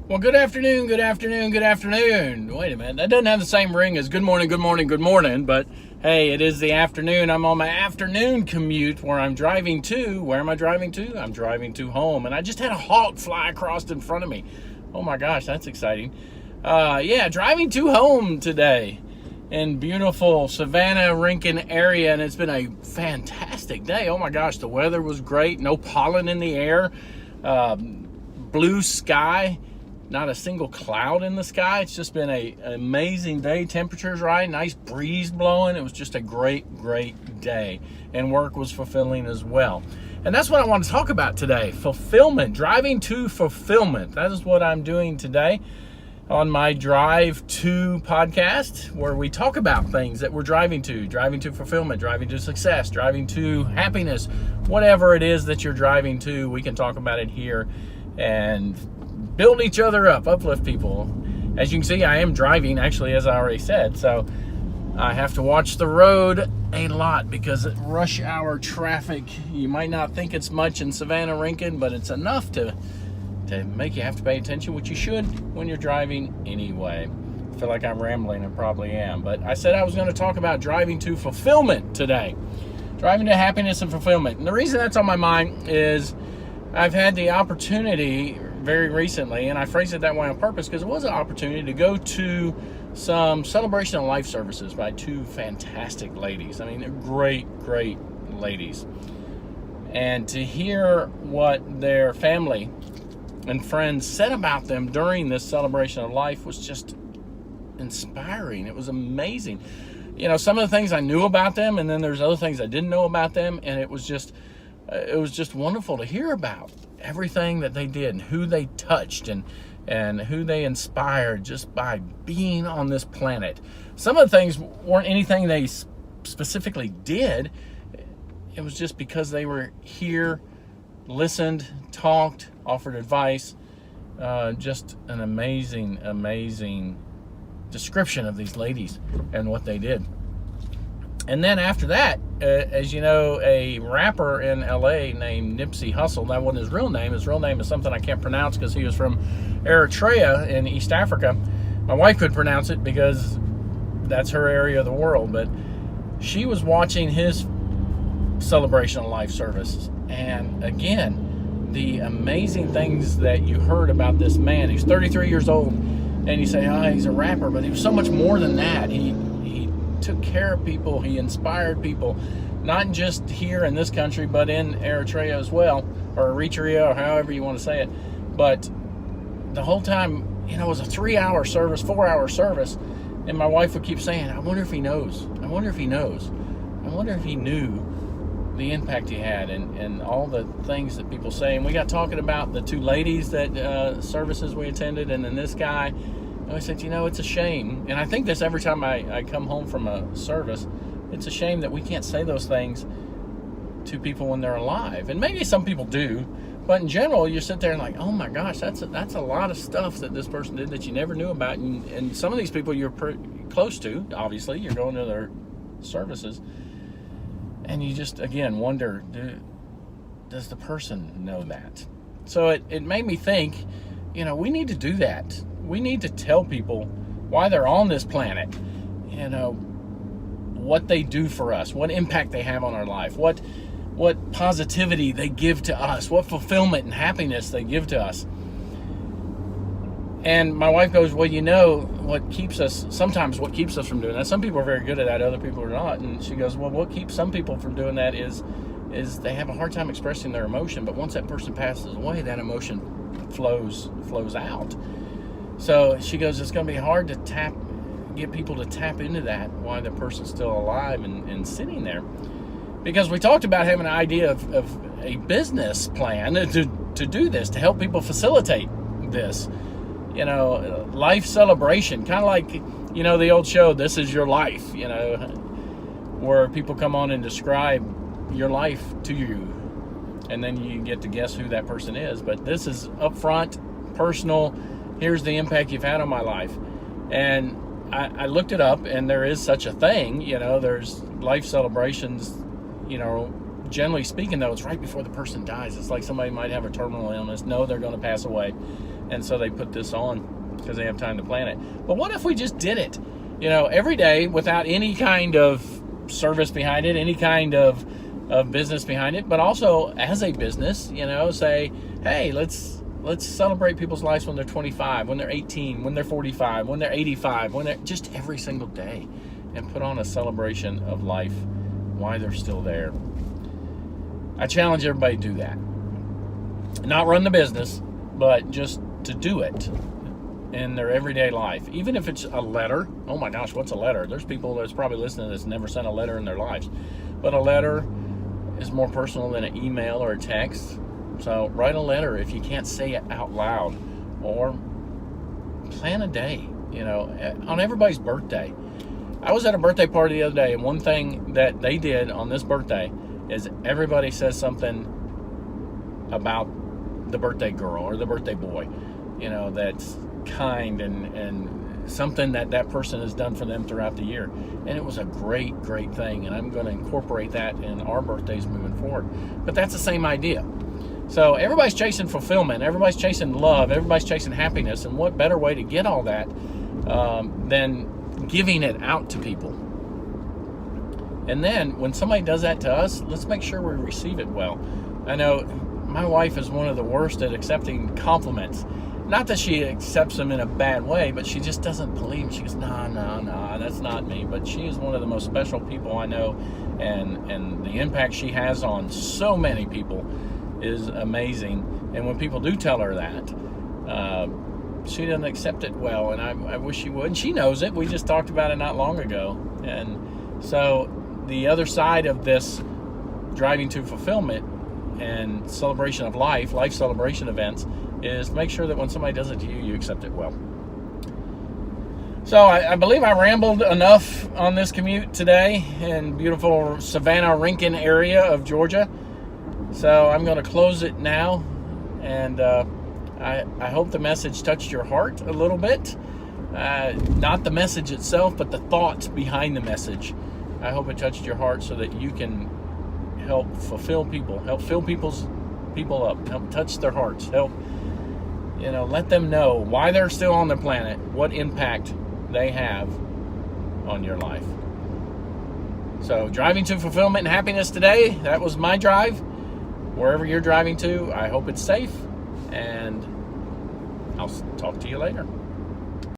Well, good afternoon, good afternoon, good afternoon. Wait a minute, that doesn't have the same ring as good morning, good morning, good morning, but hey, it is the afternoon. I'm on my afternoon commute where I'm driving to. Where am I driving to? I'm driving to home, and I just had a hawk fly across in front of me. Oh my gosh, that's exciting. Driving to home today in beautiful Savannah, Rincon area, and it's been a fantastic day. Oh my gosh, the weather was great, no pollen in the air, blue sky. Not a single cloud in the sky. It's just been an amazing day. Temperature's right, nice breeze blowing. It was just a great day. And work was fulfilling as well. And that's what I want to talk about today. Fulfillment, driving to fulfillment. That is what I'm doing today on my Drive to podcast, where we talk about things that we're driving to fulfillment, driving to success, driving to happiness, whatever it is that you're driving to, we can talk about it here and build each other up, uplift people. As you can see, I am driving, actually, as I already said, so I have to watch the road a lot because rush hour traffic, you might not think it's much in Savannah, Rincon, but it's enough to make you have to pay attention, which you should when you're driving anyway. I feel like I'm rambling, I probably am, but I said I was going to talk about driving to fulfillment today. Driving to happiness and fulfillment. And the reason that's on my mind is I've had the opportunity very recently, and I phrased it that way on purpose because it was an opportunity to go to some celebration of life services by two fantastic ladies. I mean, they're great ladies. And to hear what their family and friends said about them during this celebration of life was just inspiring. It was amazing. You know, some of the things I knew about them, and then there's other things I didn't know about them, and it was just wonderful to hear about everything that they did and who they touched and who they inspired just by being on this planet. Some of the things weren't anything they specifically did. It was just because they were here, listened, talked, offered advice. Just an amazing description of these ladies and what they did. And then after that, as you know, a rapper in LA named Nipsey Hussle, that wasn't his real name. His real name is something I can't pronounce because he was from Eritrea in East Africa. My wife could pronounce it because that's her area of the world. But she was watching his celebration of life service. And again, the amazing things that you heard about this man. He's 33 years old. And you say, oh, he's a rapper. But he was so much more than that. He took care of people. He inspired people, not just here in this country, but in Eritrea as well, or Eritrea, or however you want to say it. But the whole time, you know, it was a 3-hour service, 4-hour service, and my wife would keep saying, I wonder if he knows. I wonder if he knows. I wonder if he knew the impact he had and all the things that people say. And we got talking about the two ladies that services we attended, and then this guy. And I said, you know, it's a shame, and I think this every time I come home from a service, it's a shame that we can't say those things to people when they're alive. And maybe some people do, but in general, you sit there and like, oh my gosh, that's a lot of stuff that this person did that you never knew about. And some of these people you're close to, obviously, you're going to their services, and you just, again, wonder, does the person know that? So it made me think, you know, we need to do that. We need to tell people why they're on this planet, you know, what they do for us, what impact they have on our life, what positivity they give to us, what fulfillment and happiness they give to us. And my wife goes, well, you know, what keeps us from doing that, some people are very good at that, other people are not. And she goes, well, what keeps some people from doing that is they have a hard time expressing their emotion, but once that person passes away, that emotion flows out. So she goes, it's going to be hard to get people to tap into that while the person's still alive and sitting there. Because we talked about having an idea of a business plan to do this, to help people facilitate this. You know, life celebration, kind of like, you know, the old show, This Is Your Life, you know, where people come on and describe your life to you. And then you get to guess who that person is. But this is upfront, personal. Here's the impact you've had on my life. And I looked it up, and there is such a thing. You know, there's life celebrations, you know, generally speaking, though, it's right before the person dies. It's like somebody might have a terminal illness, know they're going to pass away. And so they put this on because they have time to plan it. But what if we just did it, every day without any kind of service behind it, any kind of business behind it, but also as a business, say, hey, let's celebrate people's lives when they're 25, when they're 18, when they're 45, when they're 85, when they're just every single day, and put on a celebration of life while they're still there. I challenge everybody to do that. Not run the business, but just to do it in their everyday life. Even if it's a letter. Oh my gosh, what's a letter? There's people that's probably listening that's never sent a letter in their lives. But a letter is more personal than an email or a text. So write a letter if you can't say it out loud, or plan a day, on everybody's birthday. I was at a birthday party the other day, and one thing that they did on this birthday is everybody says something about the birthday girl or the birthday boy, that's kind and something that person has done for them throughout the year. And it was a great thing, and I'm going to incorporate that in our birthdays moving forward. But that's the same idea. So everybody's chasing fulfillment, everybody's chasing love, everybody's chasing happiness, and what better way to get all that than giving it out to people? And then when somebody does that to us, let's make sure we receive it well. I know my wife is one of the worst at accepting compliments. Not that she accepts them in a bad way, but she just doesn't believe. She goes, no, that's not me. But she is one of the most special people I know, and the impact she has on so many people is amazing. And when people do tell her that, she doesn't accept it well, and I wish she would. And she knows it. We just talked about it not long ago. And so the other side of this driving to fulfillment and celebration of life celebration events, is make sure that when somebody does it to you, you accept it well. So I believe I rambled enough on this commute today in beautiful Savannah-Rincon area of Georgia. So I'm going to close it now, and I hope the message touched your heart a little bit. Not the message itself, but the thought behind the message. I hope it touched your heart so that you can help fulfill people, help fill people up, help touch their hearts, help let them know why they're still on the planet, what impact they have on your life. So driving to fulfillment and happiness today, that was my drive. Wherever you're driving to, I hope it's safe, and I'll talk to you later.